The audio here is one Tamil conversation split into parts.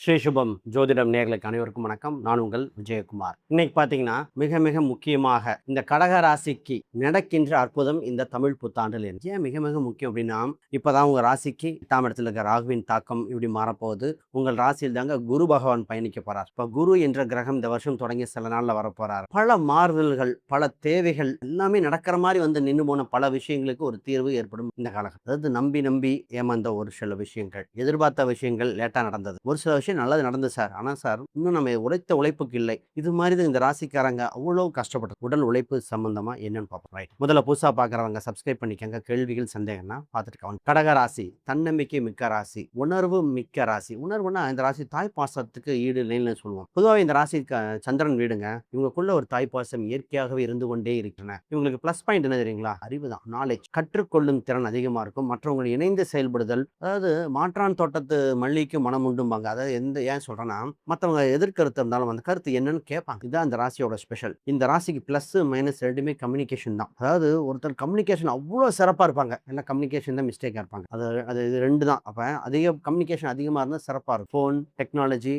ஸ்ரீ சுபம் ஜோதிடம் நேயர்களுக்கு அனைவருக்கும் வணக்கம். நான் உங்கள் விஜயகுமார். இன்னைக்கு பார்த்தீங்கன்னா, மிக மிக முக்கியமாக இந்த கடக ராசிக்கு நடக்கின்ற அற்புதம் இந்த தமிழ் புத்தாண்டில் இருக்கு. ஏன் மிக மிக முக்கியம் அப்படின்னா, இப்பதான் உங்க ராசிக்கு 8ஆம் இடத்துல இருக்க ராகுவின் தாக்கம் இப்படி மாறப்போகுது. உங்கள் ராசியில் தாங்க குரு பகவான் பயணிக்க போறார். இப்ப குரு என்ற கிரகம் இந்த வருஷம் தொடங்கி சில நாள்ல வரப்போறார். பல மாறுதல்கள், பல தேவைகள் எல்லாமே நடக்கிற மாதிரி வந்து நின்று போன பல விஷயங்களுக்கு ஒரு தீர்வு ஏற்படும் இந்த காலகட்டம். அதாவது நம்பி நம்பி ஏமாந்த ஒரு சில விஷயங்கள், எதிர்பார்த்த விஷயங்கள் லேட்டா நடந்தது. ஒரு சில விஷயம் நல்லது நடந்தது சார். ஆனா சார், இன்னும் நம்ம உழைத்த உழைப்புக்கு இல்லை. இது மாதிரி தான் இந்த ராசிக்காரங்க அவ்வளவு கஷ்டப்பட்டு உடல் உழைப்பு சம்பந்தமா என்னன்னு பார்ப்போம். ரைட். முதல்ல புதுசா பார்க்குறவங்க சப்ஸ்கிரைப் பண்ணிக்கங்க. கேள்விகள் சந்தேகம்னா பார்த்துட்டு கவனம். கடக ராசி தன்னம்பிக்கை மிக்க ராசி, உணர்வு மிக்க ராசி. உணர்வுனா இந்த ராசி தாய் பாசத்துக்கு ஈடு இல்லைன்னு சொல்லுவோம். பொதுவாக இந்த ராசி சந்திரன் வீடுங்க. இவங்களுக்குள்ள ஒரு தாய் பாசம் இயற்கையாகவே இருந்து கொண்டே இருக்கின்றன. இவங்களுக்கு பிளஸ் பாயிண்ட் என்ன தெரியுங்களா? அறிவு தான், நாலேஜ். கற்றுக்கொள்ளும் திறன் அதிகமா இருக்கும். மற்றவங்களை இணைந்து செயல்படுதல். அதாவது மாற்றான் தோட்டத்து மல்லிக்கு மனம் உண்டும்பாங்க. அதாவது ஏன் சொல்றேன்னா, மற்றவங்க எதிர்கருத்து இருந்தாலும் அந்த கருத்து என்னன்னு கேட்பாங்க. இதுதான் இந்த ராசியோட ஸ்பெஷல். இந்த ராசிக்கு பிளஸ் மைனஸ் ரெண்டுமே கம்யூனிகேஷன் தான். அதாவது ஒருத்தர் கம்யூனிகேஷன் அவ்வளோ சிறப்பா இருப்பாங்க, இல்லை கம்யூனிகேஷன் தான் மிஸ்டேக்கா இருப்பாங்க. அது அது இது ரெண்டு தான். அப்ப கம்யூனிகேஷன் அதிகமா இருந்தால் சிறப்பா இருக்கும். ஃபோன் டெக்னாலஜி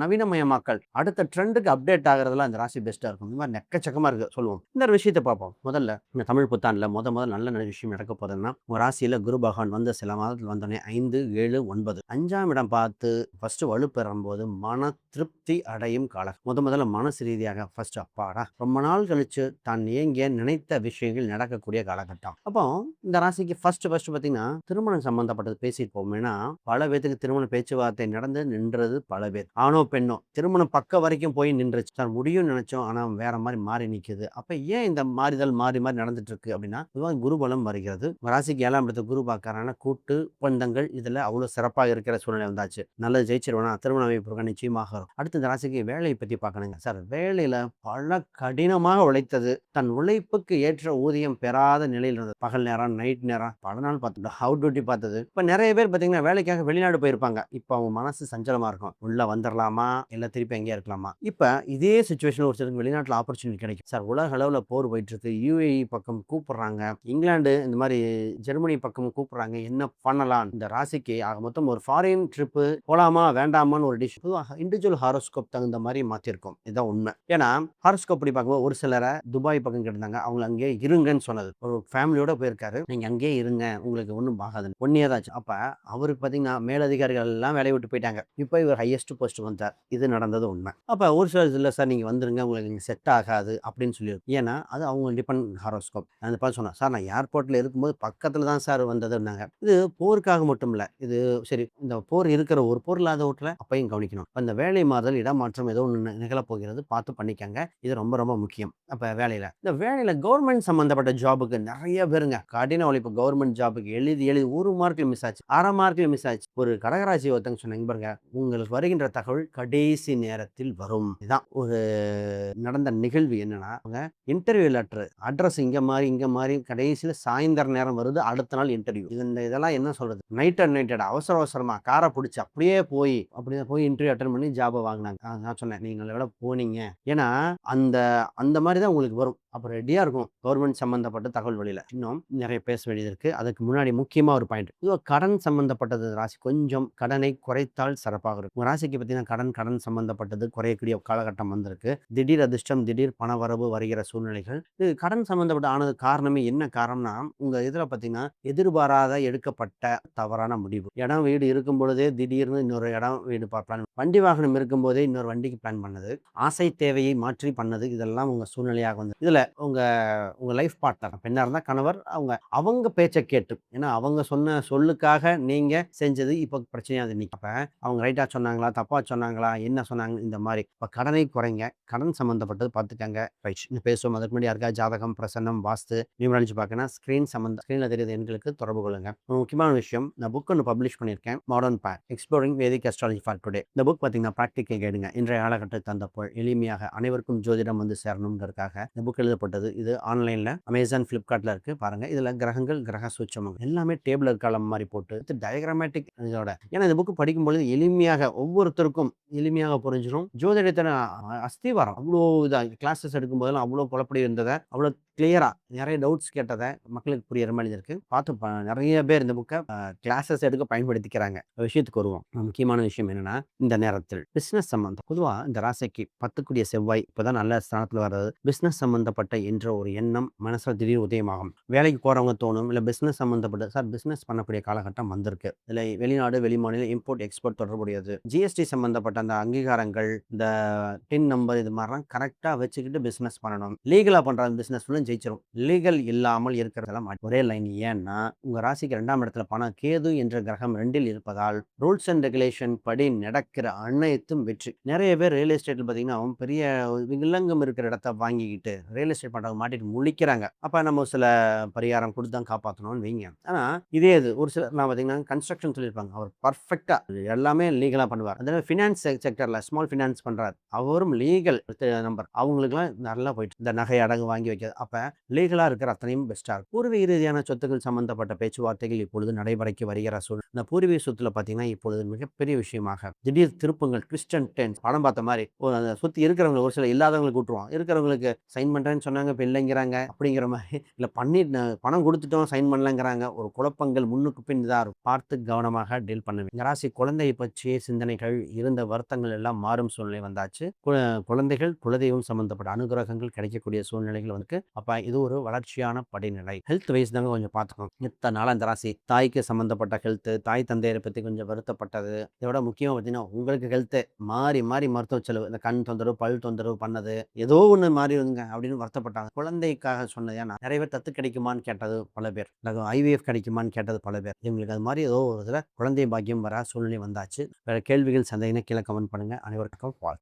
நவீனமயமாக்கல் அடுத்த ட்ரெண்டுக்கு அப்டேட் ஆகிறதுல அந்த ராசி பெஸ்டா இருக்கும். இந்த மாதிரி நெக்கச்சக்கமா இருக்கு சொல்லுவோம். இந்த விஷயத்தை பார்ப்போம். முதல்ல இந்த தமிழ் புத்தாண்டுல முதல் நல்ல விஷயம் நடக்க போதுன்னா, உங்க ராசியில குரு பகவான் வந்து சில மாதத்தில் வந்தோடனே 5, 7, 9 5ஆம் இடம் பார்த்து ஃபர்ஸ்ட் வலுப்பெறும்போது மன திருப்தி அடையும் காலம். முதல்ல மனசு ரீதியாக ஃபர்ஸ்ட் அப்பாடா ரொம்ப நாள் கழிச்சு தான் ஏங்கிய நினைத்த விஷயங்கள் நடக்கக்கூடிய காலகட்டம். அப்போ இந்த ராசிக்கு ஃபர்ஸ்ட் பார்த்தீங்கன்னா, திருமணம் சம்பந்தப்பட்டது பேசிட்டு போவோம்னா, பல பேருக்கு திருமண பேச்சுவார்த்தை நடந்து நின்றது பல பேர். ஆணோ பெண்ணோ திருமணம் பக்க வரைக்கும் போய் நின்றுச்சு. சார் முடியும்னு நினைச்சோம், ஆனா வேற மாதிரி மாறி நிக்குது. அப்ப ஏன் இந்த மாறுதல் மாறி மாறி நடந்துட்டு இருக்கு அப்படின்னா, பொதுவாக குருபலம் வருகிறது. ராசிக்கு 7ஆம் இடத்து குரு பார்க்கறான கூட்டு ஒப்பந்தங்கள் இதுல அவ்வளவு சிறப்பாக இருக்கிற சூழ்நிலை வந்தாச்சு. நல்லது ஜெயிச்சிருவேனா, திருமண அமைப்பு நிச்சயமாக வரும். அடுத்து இந்த ராசிக்கு வேலையை பத்தி பார்க்கணுங்க. சார், வேலையில பல கடினமாக உழைத்தது, தன் உழைப்புக்கு ஏற்ற ஊதியம் பெறாத நிலையில் இருந்தது. பகல் நேரம், நைட் நேரம், பல நாள் பார்த்துட்டு அவுட் டியூட்டி பார்த்தது. இப்ப நிறைய பேர் பாத்தீங்கன்னா வேலைக்காக வெளிநாடு போயிருப்பாங்க. இப்ப அவங்க மனசு சஞ்சலமா இருக்கும். உள்ள வந்துடலாமா, இல்ல திருப்பி எங்கேயா இருக்கலாமா. இப்ப இதே சுச்சுவேஷன் ஒரு சிலருக்கு வெளிநாட்டுல ஆப்பர்ச்சுனிட்டி கிடைக்கும். சார், உலக அளவுல போர் போயிட்டு இருக்கு. UAE பக்கம் கூப்பிடுறாங்க, இங்கிலாந்து இந்த மாதிரி ஜெர்மனி பக்கம் கூப்பிடுறாங்க. என்ன பண்ணலாம்? இந்த ராசிக்கு ஆக மொத்தம் ஒரு ஃபாரின் ட்ரிப்பு போலாமா வேண்டாமான்னு ஒரு டிஷ் இண்டிவிஜுவல் ஹாரோஸ்கோப் தகுந்த மாதிரி மாத்திருக்கோம். இதுதான் உண்மை. ஏன்னா ஹாரோஸ்கோப் படி பார்க்கும்போது ஒரு சிலரை துபாய் பக்கம் கேட்டிருந்தாங்க, அவங்க அங்கே இருங்கன்னு சொன்னது. ஒரு ஃபேமிலியோட போயிருக்காரு, நீங்க அங்கேயே இருங்க, உங்களுக்கு ஒன்றும் ஆகாது. ஒன்னியதாச்சு. அப்ப அவருக்கு பாத்தீங்கன்னா மேலதிகாரிகள் எல்லாம் வேலையை விட்டு போயிட்டாங்க. இப்போ இவர் ஹையஸ்ட் போஸ்ட் வந்தார். இது நடந்தது உண்மை. அப்ப ஒரு சிலர் இல்லை சார், நீங்க வந்துருங்க, உங்களுக்கு நீங்க செட் ஆகாது அப்படின்னு சொல்லி. ஏன்னா அது அவங்க டிபெண்ட் ஹாரோஸ்கோப். அந்த பார்த்து சொன்னா, சார் நான் ஏர்போர்ட்ல இருக்கும்போது பக்கத்துல தான் சார் வந்ததுன்னாங்க. இது போருக்காக மட்டும் இல்ல. இது சரி, இந்த போர் இருக்கிற ஒரு போர் இல்லாத வீட்டுல அப்பையும் கவனிக்கணும். அந்த வேலை மாறுதல், இடமாற்றம் ஏதோ ஒன்று நிகழப்போகிறது, பார்த்து பண்ணிக்கங்க. இது ரொம்ப ரொம்ப முக்கியம். அப்ப இந்த வேலையில கவர்மெண்ட் சம்பந்தப்பட்ட ஜாபுக்கு நிறைய பேருங்க கடின உழைப்பு. கவர்மெண்ட் ஜாபுக்கு எழுதி எழுதி 1 மார்க்ல மிஸ் ஆச்சு, 1/2 மார்க்ல மிஸ் ஆச்சு. ஒரு கடகராசி ஒருத்தங்க சொன்னாங்க பாருங்க, உங்களுக்கு வருகின்ற தகவல் கடைசி நேரத்தில் வரும். இதுதான் ஒரு நடந்த நிகழ்வு. என்னன்னா, அவங்க இன்டர்வியூ லெட்டர் அட்ரஸ் இங்க மாதிரி கடைசியில சாயந்தர நேரம் வருது, அடுத்த நாள் இன்டர்வியூ. இதெல்லாம் என்ன சொல்றது, நைட்டட் அவசர அவசரமா காரை பிடிச்சி அப்படியே போய் இன்டர்வியூ அட்டன் பண்ணி ஜாபை வாங்கினாங்க. நான் சொன்னேன், நீங்க நல்ல வேளை போனீங்க. ஏன்னா அந்த அந்த மாதிரி தான் உங்களுக்கு வரும். அப்ப ரெடியா இருக்கும் கவர்மெண்ட் சம்பந்தப்பட்ட தகவல் வழியில. இன்னும் நிறைய பேச வேண்டியது இருக்கு. அதுக்கு முன்னாடி முக்கியமா ஒரு பாயிண்ட், இதுவா கடன் சம்பந்தப்பட்டது ராசி. கொஞ்சம் கடனை குறைத்தால் சிறப்பாக இருக்கும். உங்க ராசிக்கு பார்த்தீங்கன்னா கடன் சம்பந்தப்பட்டது குறையக்கூடிய காலகட்டம் வந்திருக்கு. திடீர் அதிர்ஷ்டம், திடீர் பணவரவு வருகிற சூழ்நிலைகள். இது கடன் சம்பந்தப்பட்ட ஆனது காரணமே என்ன காரணம்னா, உங்க இதுல பார்த்தீங்கன்னா எதிர்பாராத எடுக்கப்பட்ட தவறான முடிவு. இடம் வீடு இருக்கும் பொழுதே திடீர்னு இன்னொரு இடம் வீடு பிளான், வண்டி வாகனம் இருக்கும் போதே இன்னொரு வண்டிக்கு பிளான் பண்ணது, ஆசை தேவையை மாற்றி பண்ணது, இதெல்லாம் உங்க சூழ்நிலையாக வந்து இதுல உங்க உங்க லைஃப் பார்ட்னர் பெண்ணா இருந்தா கணவர், அவங்க பேச்சை கேட்டு, ஏன்னா அவங்க சொன்ன சொல்லுக்காக நீங்க செஞ்சது இப்ப பிரச்சனையா நிற்கும். அப்ப அவங்க ரைட்டா சொன்னாங்களா, தப்பா சொன்னாங்களா, என்ன சொன்னாங்க, இந்த மாதிரி. இப்ப கடனை குறைங்க, கடன் சம்பந்தப்பட்டது பார்த்துக்கங்க. ரைட். பேசுவோம். அதுக்கு முன்னாடி யாருக்கா ஜாதகம், பிரசன்னம், வாஸ்து, நியூமராலஜி பார்க்கணும், ஸ்கிரீன்ல தெரியுது எண்களுக்கு தொடர்பு கொள்ளுங்க. முக்கியமான விஷயம், நான் புக் ஒன்று பப்ளிஷ் பண்ணியிருக்கேன், modern back exploring Vedic astrology for today. இந்த புக் பார்த்தீங்கன்னா ப்ராக்டிக்கல் கைடுங்க. இன்றைய காலகட்டத்தை தந்தப்போ எளிமையாக அனைவருக்கும் ஜோதிடம் வந்து சேரணுங்கிறதுக்காக இந்த புக் எழுதப்பட்டது. இது ஆன்லைன்ல அமேசான், பிளிப்கார்ட்ல இருக்கு, பாருங்க. இதுல கிரகங்கள், கிரக சூட்சமங்கள் எல்லாமே டேபிளர் காலம் மாதிரி போட்டு டயக்ராமேட்டிக் இதோட. ஏன்னா இந்த புக் படிக்கும்போது எளிமையாக ஒவ்வொருத்தருக்கும் எளிமையாக புரிஞ்சிடும். ஜோதிடத்தின அஸ்திவாரம் அவ்வளோ இதாக கிளாஸஸ் எடுக்கும் போதெல்லாம் அவ்வளோ குழப்படி இருந்ததை அவ்வளோ கிளியரா நிறைய டவுட்ஸ் கேட்டதை மக்களுக்கு புரியுற மாதிரி இருக்கு. பார்த்து நிறைய பேர் இந்த புக்கை கிளாஸஸ் எடுக்க பயன்படுத்திக்கிறாங்க. விஷயத்துக்கு வருவோம். முக்கியமான விஷயம் என்னன்னா, இந்த நேரத்தில் பிசினஸ் சம்பந்தம் பொதுவாக இந்த ராசிக்கு 10 செவ்வாய் இப்பதான் நல்ல ஸ்தானத்தில் வர்றது. பிசினஸ் சம்பந்தப்பட்ட என்ற ஒரு எண்ணம் மனசுல திடீர் உதயமாகும். வேலைக்கு போறவங்க தோணும், இல்ல பிசினஸ் சம்பந்தப்பட்ட சார் பிசினஸ் பண்ணக்கூடிய காலகட்டம் வந்திருக்கு. இதுல வெளிநாடு வெளிமாநில இம்போர்ட் எக்ஸ்போர்ட் தொடர்புடையது. ஜிஎஸ்டி சம்பந்தப்பட்ட அந்த அங்கீகாரங்கள், இந்த டின் நம்பர் இது மாதிரிலாம் கரெக்டா வச்சுக்கிட்டு பிசினஸ் பண்ணணும். லீகலா பண்ற பிசினஸ் ஜெயிச்சிடும். லீகல் இல்லாமல் இருக்கிறதெல்லாம் ஒரே லைன். ஏன்னா உங்க ராசிக்கு 2ஆம் இடத்துல பணம் கேது என்ற கிரகம் 2ல் இருப்பதால் ரூல்ஸ் அண்ட் ரெகுலேஷன் படி நடக்கிற அனைத்தும் வெற்றி. நிறைய பேர் ரியல் எஸ்டேட்ல பாத்தீங்கன்னா பெரிய வில்லங்கம் இருக்கிற இடத்த வாங்கிக்கிட்டு ரியல் எஸ்டேட் பண்றவங்க மாட்டிட்டு முழிக்கிறாங்க. அப்ப நம்ம சில பரிகாரம் கொடுத்து தான் காப்பாற்றணும்னு வைங்க. ஆனா இதே இது ஒரு சிலர் நான் பாத்தீங்கன்னா கன்ஸ்ட்ரக்ஷன் சொல்லியிருப்பாங்க, அவர் பர்ஃபெக்டா எல்லாமே லீகலா பண்ணுவார். அதனால ஃபினான்ஸ் செக்டர்ல ஸ்மால் ஃபினான்ஸ் பண்றாரு, அவரும் லீகல் நம்பர். அவங்களுக்குலாம் நல்லா போயிட்டு இந்த நகை அடகு வாங்கி வைக்கிறது. அப்ப லீகலா இருக்கிற அத்தனையும் பெஸ்டா இருக்கும். பூர்வீக ரீதியான சொத்துக்கள் சம்பந்தப்பட்ட பேச்சுவார்த்தைகள் இப்பொழுது நடைமுறைக்கு வருகிற சூழல். இந்த பூர்வீக சொத்துல பாத்தீங்கன்னா இப்பொழுது மிகப்பெரிய விஷயமாக திடீர் திருப்பங்கள், ட்விஸ்ட் அண்ட் டர்ன்ஸ் படம் பார்த்த மாதிரி அந்த சொத்து இருக்கிறவங்க ஒரு சில இல்லாதவங்களுக்கு விட்டுருவான், இருக்கிறவங்களுக்கு சைன் பண்றேன்னு சொன்னாங்க இப்ப இல்லைங்கிறாங்க அப்படிங்கிற மாதிரி, இல்ல பண்ணி பணம் கொடுத்துட்டோம் சைன் பண்ணலங்கிறாங்க. ஒரு குழப்பங்கள் முன்னுக்கு பின் தான் இருக்கும். பார்த்து கவனமாக டீல் பண்ணுவேன். ராசி குழந்தையை பற்றிய சிந்தனைகள், இருந்த வருத்தங்கள் எல்லாம் மாறும் சூழ்நிலை வந்தாச்சு. குழந்தைகள் குலதெய்வம் சம்பந்தப்பட்ட அனுகிரகங்கள் கிடைக்கக்கூடிய சூழ்நிலைகள் வந்து அப்ப இது ஒரு வளர்ச்சியான படிநிலை. ஹெல்த் வைஸ் தாங்க கொஞ்சம் பார்த்துக்கணும். இத்தனை நாளா இந்த ராசி தாய்க்கு சம்பந்தப்பட்ட ஹெல்த், தாய் தந்தையரை பத்தி கொஞ்சம் வருத்தப்பட்டது. இதோட முக்கியமா பார்த்தீங்கன்னா உங்களுக்கு ஹெல்த் மாறி மாறி மருத்துவ செலவு, இந்த கண் தொந்தரவு பல் தொந்தரவு பண்ணது ஏதோ ஒன்று மாறி வந்துங்க அப்படின்னு வருத்தப்பட்டாங்க. குழந்தைக்காக சொன்னது. ஏன்னா நிறைய பேர் தத்து கிடைக்குமான்னு கேட்டது பல பேர், ஐவிஎஃப் கிடைக்குமான்னு கேட்டது பல பேர். இவங்களுக்கு அது மாதிரி ஏதோ ஒரு இதில் குழந்தை பாக்கியம் வர சூழ்நிலை வந்தாச்சு. வேற கேள்விகள் சந்தேகம் கீழே கமெண்ட் பண்ணுங்க. அனைவருக்கும் வாழ்த்து.